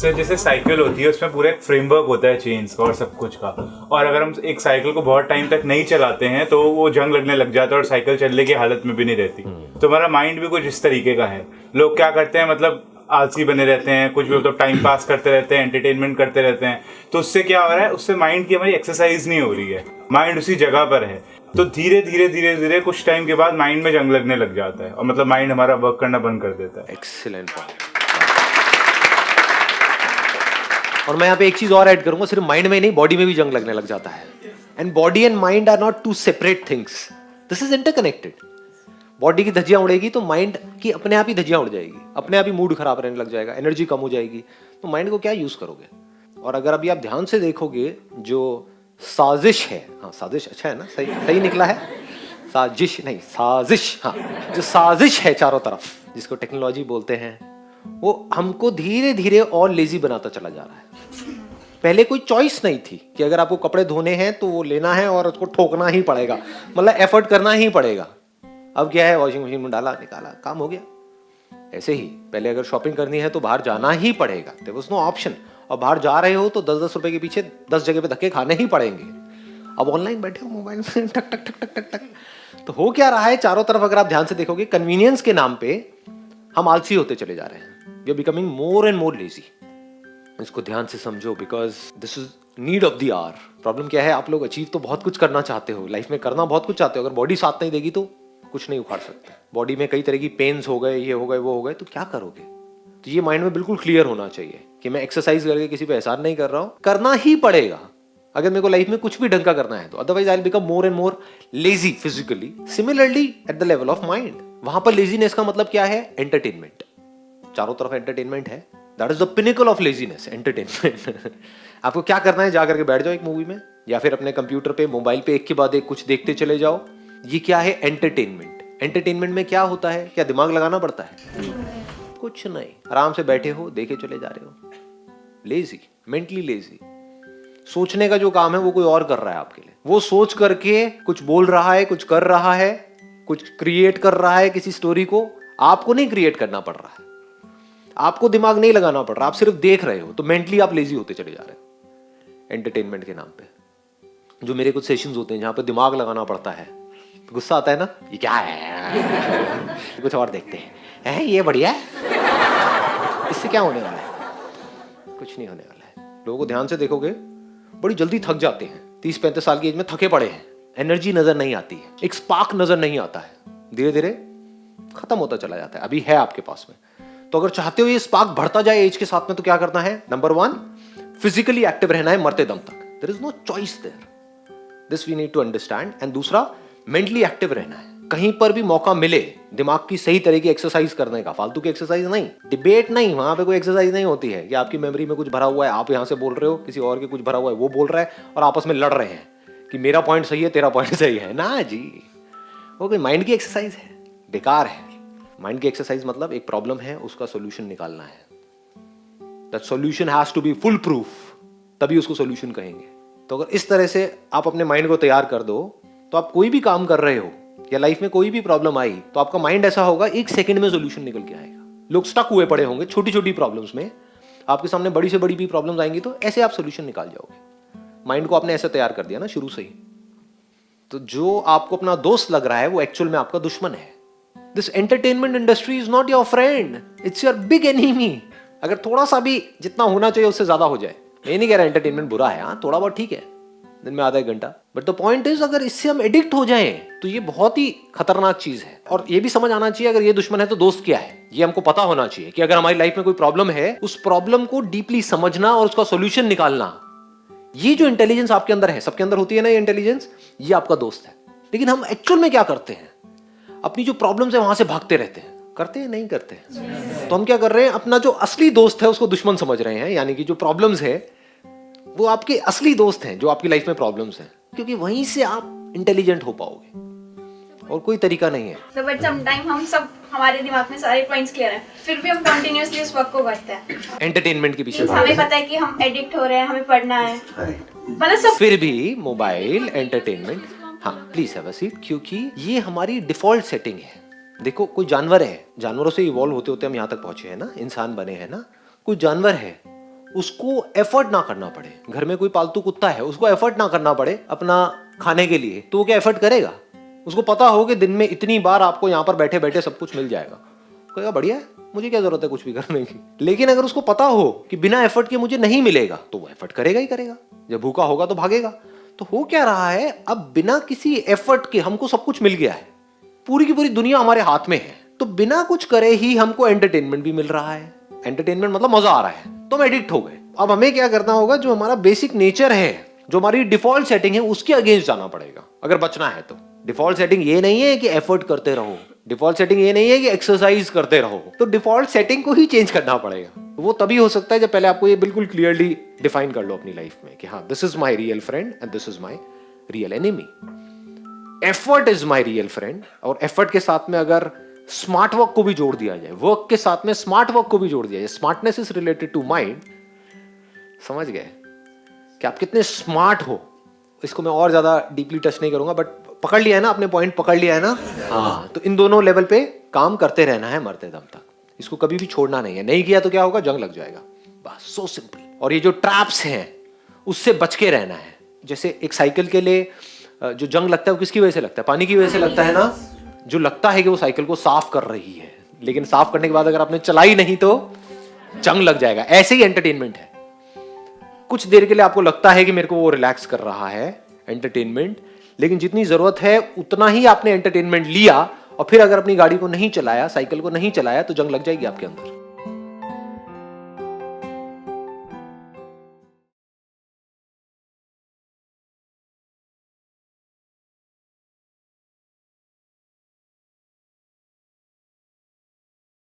Sir जैसे cycle होती है उसमें पूरा एक फ्रेमवर्क होता है चेन्स का और सब कुछ का, और अगर हम एक साइकिल को बहुत टाइम तक नहीं चलाते हैं तो वो जंग लगने लग जाता है और साइकिल चलने की हालत में भी नहीं रहती। तो हमारा माइंड भी कुछ इस तरीके का है। लोग क्या करते हैं, मतलब आलसी बने रहते हैं, कुछ भी मतलब टाइम पास करते रहते हैं, एंटरटेनमेंट करते रहते हैं। तो उससे क्या हो रहा है, उससे माइंड की हमारी एक्सरसाइज नहीं हो रही है, माइंड उसी जगह पर है। तो धीरे धीरे धीरे धीरे कुछ टाइम के बाद माइंड में जंग लगने लग जाता है और मतलब माइंड हमारा वर्क करना बंद कर देता है। Excellent point. और मैं यहाँ पे एक चीज और ऐड करूंगा, सिर्फ माइंड में ही नहीं बॉडी में भी जंग लगने लग जाता है। And body and mind are not two separate things, this is interconnected. Body की धज्जियां उड़ेगी तो माइंड की अपने आप ही धज्जियां उड़ जाएगी, अपने आप ही मूड खराब रहने लग जाएगा, एनर्जी कम हो जाएगी। तो माइंड को क्या यूज करोगे? और अगर अभी आप ध्यान से देखोगे जो साजिश है, हाँ साजिश अच्छा है ना, सही निकला है, साजिश नहीं साजिश, हाँ जो साजिश है चारों तरफ जिसको टेक्नोलॉजी बोलते हैं, वो हमको धीरे धीरे और लेजी बनाता चला जा रहा है। पहले कोई चॉइस नहीं थी कि अगर आपको कपड़े धोने हैं तो वो लेना है और उसको ठोकना ही पड़ेगा, मतलब एफर्ट करना ही पड़ेगा। अब क्या है, वॉशिंग मशीन में डाला निकाला काम हो गया। ऐसे ही पहले अगर शॉपिंग करनी है तो बाहर जाना ही पड़ेगा, देयर वाज नो ऑप्शन। और बाहर जा रहे हो तो 10-10 रुपए के पीछे 10 जगह पे धक्के खाने ही पड़ेंगे। अब ऑनलाइन बैठे हो मोबाइल में टक टक टक टक टक टक, तो हो क्या रहा है चारों तरफ अगर आप ध्यान से देखोगे, कन्वीनियंस के नाम पे हम आलसी होते चले जा रहे हैं। We are becoming more and more lazy. इसको ध्यान से समझो, because this is need of the hour. Problem क्या है, आप लोग अचीव तो बहुत कुछ करना चाहते हो, लाइफ में करना बहुत कुछ चाहते हो, अगर बॉडी साथ नहीं देगी तो कुछ नहीं उखाड़ सकते। बॉडी में कई तरह की पेन्स हो गए, ये हो गए, वो हो गए, तो क्या करोगे? तो ये माइंड में बिल्कुल क्लियर होना चाहिए कि मैं एक्सरसाइज करके किसी पे एहसान नहीं कर रहा हूं, करना ही पड़ेगा अगर मेरे को लाइफ में कुछ भी ढंग का करना है तो, otherwise I will become more and more lazy physically. Similarly at the level of mind, वहां पर लेजीनेस का मतलब क्या है? एंटरटेनमेंट। चारों तरफ एंटरटेनमेंट है, that is the pinnacle of laziness, entertainment. आपको क्या करना है, जाकर के बैठ जाओ एक मूवी में या फिर अपने कंप्यूटर पे मोबाइल पे एक के बाद एक कुछ देखते चले जाओ। ये क्या है? एंटरटेनमेंट। एंटरटेनमेंट में क्या होता है? क्या दिमाग लगाना पड़ता है? कुछ नहीं, आराम से बैठे हो, देखे चले जा रहे हो। Lazy, mentally lazy. सोचने का जो काम है वो कोई और कर रहा है आपके लिए। वो सोच करके कुछ बोल रहा है, कुछ कर रहा है, कुछ क्रिएट कर रहा है किसी स्टोरी को। आपको नहीं क्रिएट करना पड़ रहा है, आपको दिमाग नहीं लगाना पड़ रहा, आप सिर्फ देख रहे हो। तो मेंटली आप लेजी होते चले जा रहे हो एंटरटेनमेंट के नाम पे। जो मेरे कुछ सेशंस होते हैं जहां पे दिमाग लगाना पड़ता है, तो गुस्सा आता है ना, ये क्या है कुछ और देखते हैं, ये बढ़िया है, इससे क्या होने वाला है? कुछ नहीं होने वाला है। लोगों को ध्यान से देखोगे बड़ी जल्दी थक जाते हैं, 30-35 साल की एज में थके पड़े हैं, एनर्जी नजर नहीं आती है, एक स्पार्क नजर नहीं आता है, धीरे धीरे खत्म होता चला जाता है। अभी है आपके पास में, तो अगर चाहते हो ये स्पार्क बढ़ता जाए एज के साथ में, तो क्या करना है? नंबर 1, फिजिकली एक्टिव रहना है मरते दम तक। There is no choice there, this we need to understand. And दूसरा, मेंटली एक्टिव रहना है। कहीं पर भी मौका मिले दिमाग की सही तरह की एक्सरसाइज करने का, फालतू की एक्सरसाइज नहीं, डिबेट नहीं, वहां पे कोई एक्सरसाइज नहीं होती है कि आपकी मेमोरी में कुछ भरा हुआ है, आप यहां से बोल रहे हो, किसी और के कुछ भरा हुआ है, वो बोल रहा है और आपस में लड़ रहे हैं कि मेरा पॉइंट सही है, तेरा पॉइंट सही है। ना जी, वो कोई माइंड की एक्सरसाइज है, बेकार है। माइंड की एक्सरसाइज मतलब एक प्रॉब्लम है, उसका सोल्यूशन निकालना है। That solution has to be foolproof, तभी उसको सोल्यूशन कहेंगे। तो अगर इस तरह से आप अपने माइंड को तैयार कर दो, तो आप कोई भी काम कर रहे हो या लाइफ में कोई भी प्रॉब्लम आई तो आपका माइंड ऐसा होगा, 1 सेकंड में सोल्यूशन निकल के आएगा। लोग स्टक हुए पड़े होंगे छोटी छोटी प्रॉब्लम्स में, आपके सामने बड़ी से बड़ी भी प्रॉब्लम्स आएंगी तो ऐसे आप सोल्यूशन निकाल जाओगे। माइंड को आपने ऐसे तैयार कर दिया ना शुरू से ही। तो जो आपको अपना दोस्त लग रहा है वो एक्चुअल में आपका दुश्मन है। This entertainment industry is not your friend, it's your big enemy. अगर थोड़ा सा भी जितना होना चाहिए उससे ज्यादा हो जाए, मैं नहीं कह रहा एंटरटेनमेंट बुरा है, हाँ थोड़ा बहुत ठीक है, दिन में आधा 1 घंटा, बट द पॉइंट इज अगर इससे हम एडिक्ट हो जाएं तो ये बहुत ही खतरनाक चीज है। और ये भी समझ आना चाहिए, अगर ये दुश्मन है तो दोस्त क्या है, ये हमको पता होना चाहिए कि अगर हमारी लाइफ में कोई प्रॉब्लम है, उस प्रॉब्लम को डीपली समझना और उसका सोल्यूशन निकालना, ये जो इंटेलिजेंस आपके अंदर है, सबके अंदर होती है ना ये इंटेलिजेंस, ये आपका दोस्त है। लेकिन हम एक्चुअल में क्या करते हैं, अपनी जो प्रॉब्लम्स है वहां से भागते रहते हैं। करते हैं? नहीं करते हैं। तो हम क्या कर रहे हैं, अपना जो असली दोस्त है उसको दुश्मन समझ रहे हैं। यानी कि जो प्रॉब्लम्स है वो आपके असली दोस्त हैं, जो आपकी लाइफ में प्रॉब्लम्स हैं, क्योंकि वहीं से आप इंटेलिजेंट हो पाओगे और कोई तरीका नहीं है। तो बट समटाइम हम सब, हमारे दिमाग में सारे पॉइंट्स क्लियर हैं, फिर भी हम कंटिन्यूअसली उस वर्क को करते हैं एंटरटेनमेंट के पीछे। हमें पता है कि हम एडिक्ट हो रहे हैं, हमें पढ़ना है, मतलब सब, फिर भी मोबाइल एंटरटेनमेंट। हाँ प्लीज हैव अ सीट, क्योंकि ये हमारी डिफॉल्ट सेटिंग है। देखो कोई जानवर है, जानवरों से इवॉल्व होते होते हम यहाँ तक पहुंचे हैं ना, इंसान बने हैं ना। कोई जानवर है, उसको एफर्ट ना करना पड़े। घर में कोई पालतू कुत्ता है, उसको एफर्ट ना करना पड़े अपना खाने के लिए, तो वो क्या एफर्ट करेगा? उसको पता हो कि दिन में इतनी बार आपको यहाँ पर बैठे बैठे सब कुछ मिल जाएगा, कहेगा बढ़िया है, मुझे क्या जरूरत है कुछ भी करने की। लेकिन अगर उसको पता हो कि बिना एफर्ट के मुझे नहीं मिलेगा, तो वो एफर्ट करेगा ही करेगा। जब भूखा होगा तो भागेगा। तो हो क्या रहा है, अब बिना किसी एफर्ट के हमको सब कुछ मिल गया है, पूरी की पूरी दुनिया हमारे हाथ में है, तो बिना कुछ करे ही हमको एंटरटेनमेंट भी मिल रहा है। एंटरटेनमेंट मतलब मजा आ रहा है, तो हम एडिक्ट हो गए। अब हमें क्या करना होगा, जो हमारा बेसिक नेचर है, जो हमारी डिफॉल्ट सेटिंग है, उसके अगेंस्ट जाना पड़ेगा अगर बचना है तो। डिफॉल्ट सेटिंग ये नहीं है कि एफर्ट करते रहो, डिफॉल्ट सेटिंग ये नहीं है कि एक्सरसाइज करते रहो, तो डिफॉल्ट सेटिंग को ही चेंज करना पड़ेगा। वो तभी हो सकता है जब पहले आपको ये बिल्कुल क्लियरली डिफाइन कर लो अपनी लाइफ में कि हाँ, this is my real friend and this is my real enemy. Effort is my real friend, और एफर्ट के साथ में अगर स्मार्ट वर्क को भी जोड़ दिया जाए, वर्क के साथ में स्मार्ट वर्क को भी जोड़ दिया जाए, smartness is related to mind. समझ गए कि आप कितने स्मार्ट हो। इसको मैं और ज्यादा डीपली टच नहीं करूंगा, बट पकड़ लिया है ना, अपने पॉइंट पकड़ लिया है ना। हाँ, तो इन दोनों लेवल पे काम करते रहना है मरते दम तक, इसको कभी भी छोड़ना नहीं है। नहीं किया तो क्या होगा, जंग लग जाएगा, बस सो सिंपल। और ये जो ट्रैप्स हैं उससे बच के रहना है। जैसे एक साइकिल के लिए जो जंग लगता है वो किसकी वजह से लगता है, पानी की वजह से लगता है ना। जो लगता है कि वो साइकिल को साफ कर रही है, लेकिन साफ करने के बाद अगर आपने चलाई नहीं तो जंग लग जाएगा। ऐसे ही एंटरटेनमेंट है, कुछ देर के लिए आपको लगता है कि मेरे को वो रिलैक्स कर रहा है एंटरटेनमेंट, लेकिन जितनी जरूरत है उतना ही आपने एंटरटेनमेंट लिया, और फिर अगर अपनी गाड़ी को नहीं चलाया, साइकिल को नहीं चलाया, तो जंग लग जाएगी आपके अंदर।